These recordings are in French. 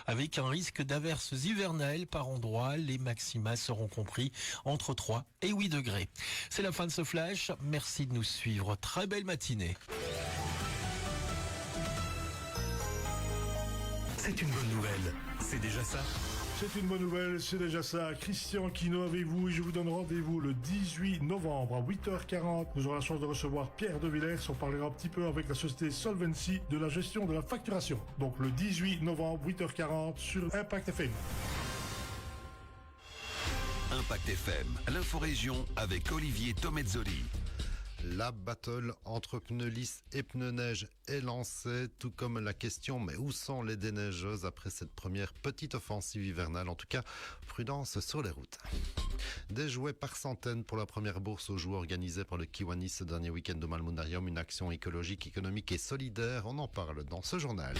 Avec un risque d'averses hivernales par endroits, les maxima seront compris entre 3 et 8 degrés. C'est la fin de ce flash. Merci de nous suivre. Très belle matinée. C'est une bonne nouvelle. C'est déjà ça. C'est une bonne nouvelle, c'est déjà ça. Christian Quino avec vous et je vous donne rendez-vous le 18 novembre à 8h40. Nous aurons la chance de recevoir Pierre de Villers. On parlera un petit peu avec la société Solvency de la gestion de la facturation. Donc le 18 novembre, 8h40 sur Impact FM. Impact FM, l'inforégion avec Olivier Tomezzoli. La battle entre pneus lisses et pneus neige est lancée, tout comme la question mais où sont les déneigeuses après cette première petite offensive hivernale? En tout cas, prudence sur les routes. Des jouets par centaines pour la première bourse aux jouets organisée par le Kiwanis ce dernier week-end au Malmunarium, une action écologique, économique et solidaire. On en parle dans ce journal.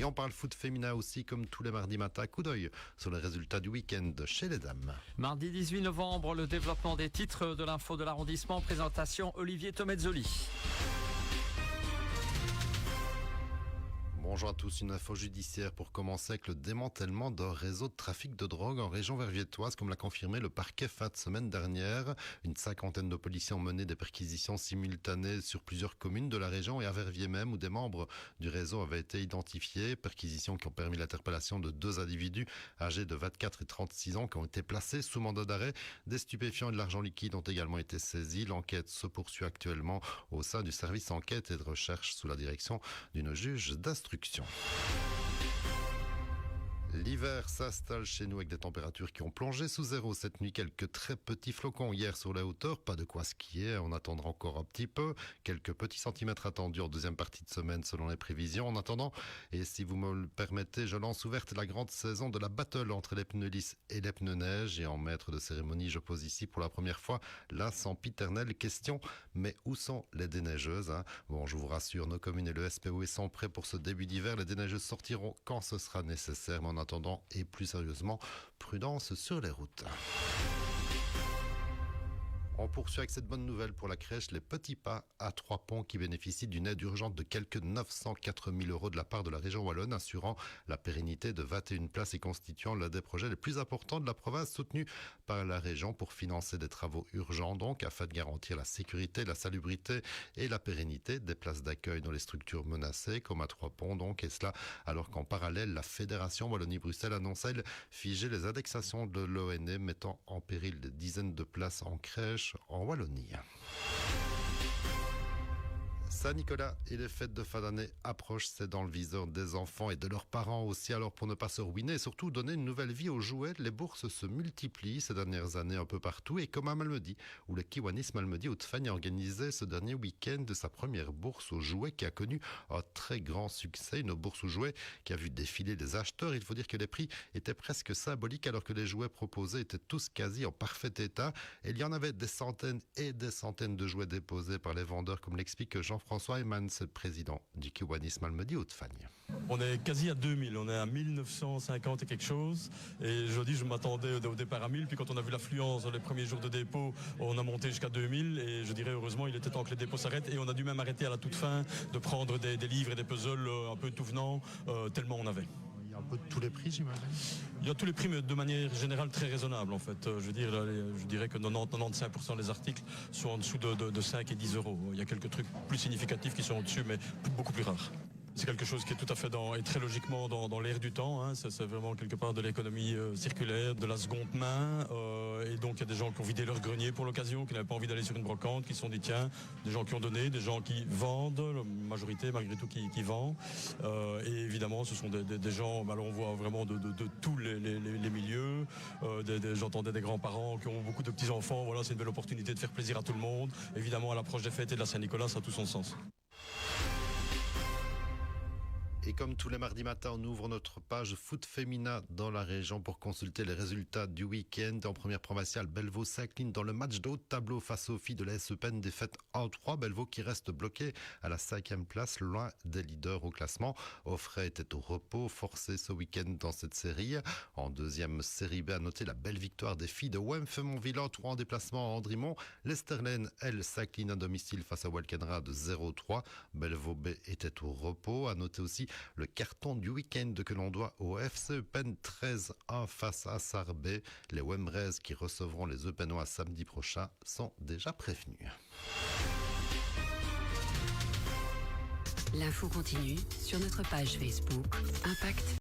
Et on parle foot féminin aussi, comme tous les mardis matins. Coup d'œil sur les résultats du week-end chez les dames. Mardi 18 novembre, le développement des titres de l'info de l'arrondissement. Présentation Olivier Tomezzoli. Bonjour à tous, une info judiciaire pour commencer avec le démantèlement d'un réseau de trafic de drogue en région verviétoise, comme l'a confirmé le parquet fin de semaine dernière. Une cinquantaine de policiers ont mené des perquisitions simultanées sur plusieurs communes de la région et à Verviers même, où des membres du réseau avaient été identifiés. Perquisitions qui ont permis l'interpellation de 2 individus âgés de 24 et 36 ans qui ont été placés sous mandat d'arrêt. Des stupéfiants et de l'argent liquide ont également été saisis. L'enquête se poursuit actuellement au sein du service enquête et de recherche sous la direction d'une juge d'instruction. L'hiver s'installe chez nous avec des températures qui ont plongé sous zéro cette nuit. Quelques très petits flocons hier sur la hauteur, pas de quoi skier, on attendra encore un petit peu. Quelques petits centimètres attendus en deuxième partie de semaine selon les prévisions. En attendant, et si vous me le permettez, je lance ouverte la grande saison de la battle entre les pneus lisses et les pneus neige. Et en maître de cérémonie, je pose ici pour la première fois la sempiternelle question, mais où sont les déneigeuses, hein? Bon, je vous rassure, nos communes et le SPOE sont prêts pour ce début d'hiver. Les déneigeuses sortiront quand ce sera nécessaire, mais en attendant, et plus sérieusement, prudence sur les routes. On poursuit avec cette bonne nouvelle pour la crèche Les Petits Pas à Trois-Ponts qui bénéficie d'une aide urgente de quelques 904 000 € de la part de la région wallonne, assurant la pérennité de 21 places et constituant l'un des projets les plus importants de la province, soutenu par la région pour financer des travaux urgents, donc afin de garantir la sécurité, la salubrité et la pérennité des places d'accueil dans les structures menacées, comme à Trois-Ponts, donc, et cela alors qu'en parallèle, la Fédération Wallonie-Bruxelles annonce, elle, figer les indexations de l'ONE, mettant en péril des dizaines de places en crèche en Wallonie. Saint-Nicolas et les fêtes de fin d'année approchent, c'est dans le viseur des enfants et de leurs parents aussi. Alors pour ne pas se ruiner et surtout donner une nouvelle vie aux jouets, les bourses se multiplient ces dernières années un peu partout. Et comme à Malmedy, où le Kiwanis Malmedy Haute-Fagne a organisé ce dernier week-end de sa première bourse aux jouets qui a connu un très grand succès. Une bourse aux jouets qui a vu défiler les acheteurs. Il faut dire que les prix étaient presque symboliques alors que les jouets proposés étaient tous quasi en parfait état. Et il y en avait des centaines et des centaines de jouets déposés par les vendeurs, comme l'explique Jean-François Eman, c'est le président du Kiwanis Malmedy Haute-Fagne. On est quasi à 2000, on est à 1950 et quelque chose. Et je m'attendais au départ à 1000, puis quand on a vu l'affluence dans les premiers jours de dépôt, on a monté jusqu'à 2000. Et je dirais heureusement, il était temps que les dépôts s'arrêtent. Et on a dû même arrêter à la toute fin de prendre des livres et des puzzles un peu tout venant, tellement on avait. Il y a un peu de tous les prix, j'imagine. Il y a tous les prix, mais de manière générale très raisonnable en fait. Je dirais que 95% des articles sont en dessous de 5 et 10 €. Il y a quelques trucs plus significatifs qui sont au-dessus, mais beaucoup plus rares. C'est quelque chose qui est tout à fait et très logiquement dans l'air du temps. Hein. C'est vraiment quelque part de l'économie circulaire, de la seconde main. Et donc il y a des gens qui ont vidé leur grenier pour l'occasion, qui n'avaient pas envie d'aller sur une brocante, qui se sont dit tiens, des gens qui ont donné, des gens qui vendent, la majorité malgré tout qui vend. Et évidemment ce sont des gens, alors on voit vraiment de tous les milieux. J'entendais des grands-parents qui ont beaucoup de petits-enfants. Voilà, c'est une belle opportunité de faire plaisir à tout le monde. Évidemment à l'approche des fêtes et de la Saint-Nicolas, ça a tout son sens. Et comme tous les mardis matins, on ouvre notre page foot féminin dans la région pour consulter les résultats du week-end. En première provinciale, Bellevaux s'incline dans le match de haut de tableau face aux filles de la SE Pen, défaite 1-3. Bellevaux qui reste bloqué à la 5e place, loin des leaders au classement. Offray était au repos, forcé ce week-end dans cette série. En deuxième série B, à noter la belle victoire des filles de Wemfemont-Villard, 3 en déplacement à Andrimont. L'Esterlaine, elle, s'incline à domicile face à Walkenrad 0-3. Bellevaux B était au repos. À noter aussi Le carton du week-end que l'on doit au FC Eupen 13-1 face à Sarbet. Les Wembrez qui recevront les Eupenois samedi prochain sont déjà prévenus. L'info continue sur notre page Facebook Impact